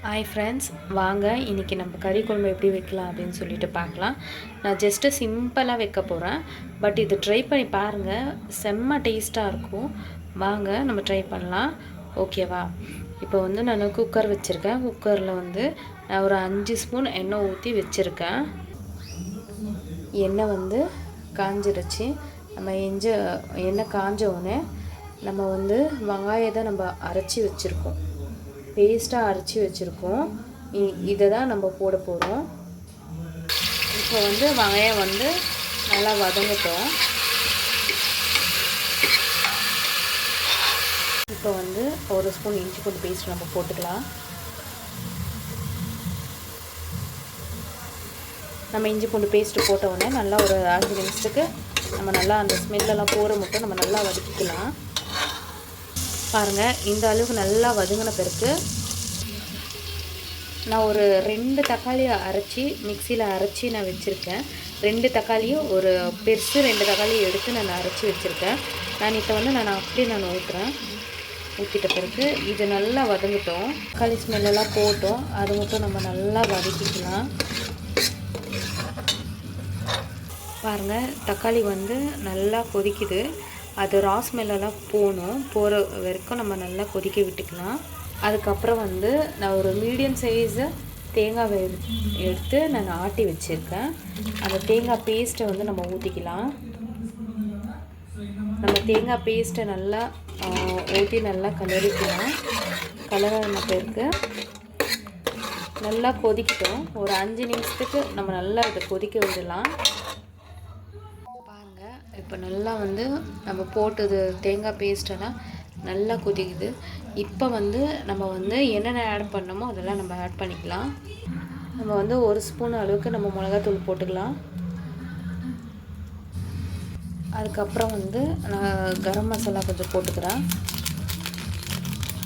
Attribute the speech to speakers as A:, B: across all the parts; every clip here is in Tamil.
A: ஹாய் ஃப்ரெண்ட்ஸ், வாங்க இன்றைக்கி நம்ம கறி குழம்பு எப்படி வைக்கலாம் அப்படின்னு சொல்லிட்டு பார்க்கலாம். நான் ஜஸ்ட்டு சிம்பிளாக வைக்க போகிறேன். பட் இது ட்ரை பண்ணி பாருங்கள், செம்ம டேஸ்ட்டாக இருக்கும். வாங்க நம்ம ட்ரை பண்ணலாம். ஓகேவா? இப்போ வந்து நான் குக்கர் வச்சுருக்கேன். குக்கரில் வந்து நான் ஒரு 5 ஸ்பூன் எண்ணெய் ஊற்றி வச்சுருக்கேன். எண்ணெய் வந்து காஞ்சிடுச்சு. நம்ம எண்ணெய் காஞ்ச உடனே நம்ம வந்து வெங்காயத்தை நம்ம அரைச்சி வச்சுருக்கோம், பேஸ்ட்டாக அரைச்சி வச்சுருக்கோம். இதை தான் நம்ம போட போகிறோம். இப்போ வந்து வெங்காயம் வந்து நல்லா வதங்கட்டும். இப்போ வந்து ஒரு ஸ்பூன் இஞ்சி பூண்டு பேஸ்ட் நம்ம போட்டுக்கலாம். நம்ம இஞ்சி பூண்டு பேஸ்ட்டு போட்ட உடனே நல்லா ஒரு 5 நிமிஷத்துக்கு நம்ம நல்லா அந்த ஸ்மெல்லெல்லாம் போகிற மட்டும் நம்ம நல்லா வதக்கிக்கலாம். பாருங்கள், இந்த அளவுக்கு நல்லா வதங்கின பிறகு நான் ஒரு 2 தக்காளியை அரைச்சி மிக்சியில் அரைச்சி நான் வச்சுருக்கேன். 2 தக்காளியும் ஒரு பெருசு 2 தக்காளியை எடுத்து நான் அரைச்சி வச்சுருக்கேன். இப்போ வந்து நான் ஊற்றுறேன். ஊற்றிட்ட பிறகு இது நல்லா வதங்கட்டும். தக்காளி ஸ்மெல்லெல்லாம் போட்டோம், அது மட்டும் நம்ம நல்லா வதக்கிக்கலாம். பாருங்கள், தக்காளி வந்து நல்லா கொதிக்குது. அது ரா ஸ்மெல்லெல்லாம் போகிற வரைக்கும் நம்ம நல்லா கொதிக்க விட்டுக்கலாம். அதுக்கப்புறம் வந்து நான் ஒரு மீடியம் சைஸு தேங்காவை எடுத்து நான் ஆட்டி வச்சுருக்கேன். அந்த தேங்காய் பேஸ்ட்டை வந்து நம்ம ஊற்றிக்கலாம். நம்ம தேங்காய் பேஸ்ட்டை நல்லா ஊற்றி நல்லா கலரிக்கலாம். கலரின பிறகு நல்லா கொதிக்கட்டும். ஒரு 5 நிமிஷத்துக்கு நம்ம நல்லா இதை கொதிக்க விடலாம். பாருங்கள், இப்போ நல்லா வந்து நம்ம போட்டது தேங்காய் பேஸ்ட்டெல்லாம் நல்லா கொதிக்குது. இப்போ வந்து நம்ம வந்து என்னென்ன ஆட் பண்ணணுமோ அதெல்லாம் நம்ம ஆட் பண்ணிக்கலாம். நம்ம வந்து 1 ஸ்பூன் அளவுக்கு நம்ம மிளகாத்தூள் போட்டுக்கலாம். அதுக்கப்புறம் வந்து நான் கரம் மசாலா கொஞ்சம் போட்டுக்கிறேன்.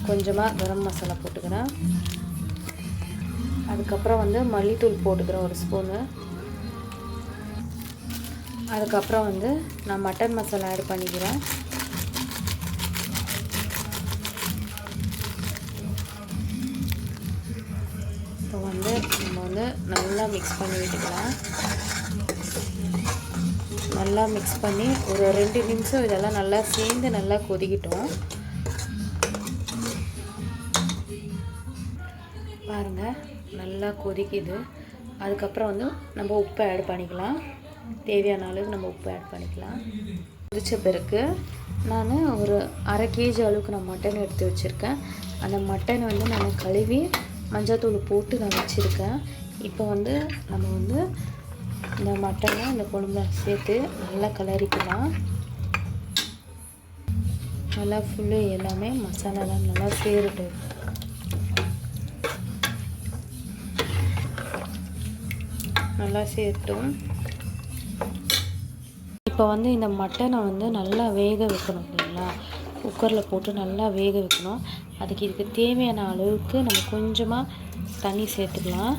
A: கொஞ்சமாக கரம் மசாலா போட்டுக்கிறேன். அதுக்கப்புறம் வந்து மல்லித்தூள் போட்டுக்கிறேன் 1 ஸ்பூனு. அதுக்கப்புறம் வந்து நான் மட்டன் மசாலா ஆட் பண்ணிக்கிறேன். இப்போ வந்து நம்ம வந்து நல்லா மிக்ஸ் பண்ணி விட்டுக்கலாம். நல்லா மிக்ஸ் பண்ணி ஒரு 2 நிமிஷம் இதெல்லாம் நல்லா சேர்ந்து நல்லா கொதிக்கட்டும். பாருங்கள், நல்லா கொதிக்குது. அதுக்கப்புறம் வந்து நம்ம உப்பை ஆட் பண்ணிக்கலாம். தேவையான அளவுக்கு நம்ம உப்பு ஆட் பண்ணிக்கலாம். கொதித்த பிறகு நான் ஒரு 1/2 kg அளவுக்கு நான் மட்டன் எடுத்து வச்சுருக்கேன். அந்த மட்டன் வந்து நான் கழுவி மஞ்சள்தூள் போட்டு நான் வச்சுருக்கேன். இப்போ வந்து நம்ம வந்து இந்த மட்டனை இந்த குழம்புல சேர்த்து நல்லா கலரிக்கலாம். நல்லா ஃபுல்லு எல்லாமே மசாலாலாம் நல்லா சேருட்டு. நல்லா சேர்த்தும். இப்போ வந்து இந்த மட்டனை வந்து நல்லா வேக வைக்கணும் இல்லைங்களா? குக்கரில் போட்டு நல்லா வேக வைக்கணும். இதுக்கு தேவையான அளவுக்கு நம்ம கொஞ்சமாக தண்ணி சேர்த்துக்கலாம்.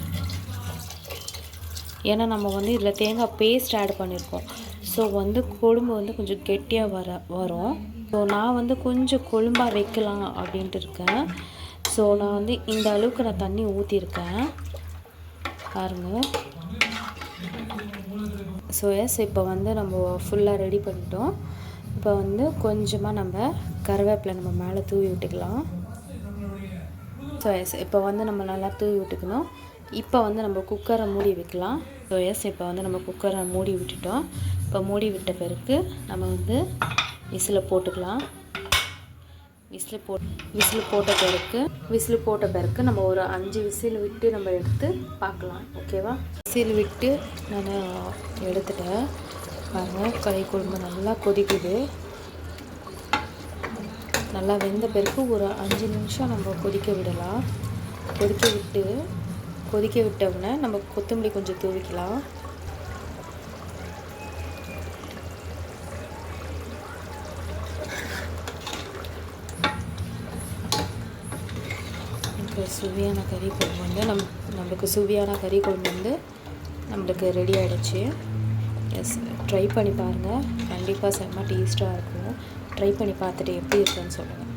A: ஏன்னா நம்ம வந்து இதில் தேங்காய் பேஸ்ட் ஆட் பண்ணியிருக்கோம். ஸோ வந்து கொழும்பு வந்து கொஞ்சம் கெட்டியாக வரும். ஸோ நான் வந்து கொஞ்சம் கொழும்பாக வைக்கலாம் அப்படின்ட்டு இருக்கேன். ஸோ நான் வந்து இந்த அளவுக்கு நான் தண்ணி ஊற்றிருக்கேன். பாருங்கள். ஸோ இப்போ வந்து நம்ம ஃபுல்லாக ரெடி பண்ணிட்டோம். இப்போ வந்து கொஞ்சமாக நம்ம கருவேப்பிலை நம்ம மேலே தூவி விட்டுக்கலாம். ஸோ இப்போ வந்து நம்ம நல்லா தூவி விட்டுக்கணும். இப்போ வந்து நம்ம குக்கரை மூடி வைக்கலாம். ஸோ இப்போ வந்து நம்ம குக்கரை மூடி விட்டுட்டோம். இப்போ மூடி விட்ட பிறகு நம்ம வந்து விசில் போட்டுக்கலாம். விசில் போட்ட பிறகு நம்ம ஒரு 5 விசில் விட்டு நம்ம எடுத்து பார்க்கலாம். ஓகேவா? விசில் விட்டு நான் எடுத்துட்டேன். பாருங்கள், கறி குழம்பு நல்லா கொதிக்குது. நல்லா வெந்த பிறகு ஒரு 5 நிமிஷம் நம்ம கொதிக்க விடலாம். கொதிக்க விட்டோம்னா நம்ம கொத்தமல்லி கொஞ்சம் தூவிக்கலாம். இப்போ சுவையான கறி குழம்பு வந்து நம்மளுக்கு ரெடி ஆகிடுச்சு. ட்ரை பண்ணி பாருங்கள். கண்டிப்பாக செம்ம டேஸ்ட்டாக இருக்கும். ட்ரை பண்ணி பார்த்துட்டு எப்படி இருக்குன்னு சொல்லுங்கள்.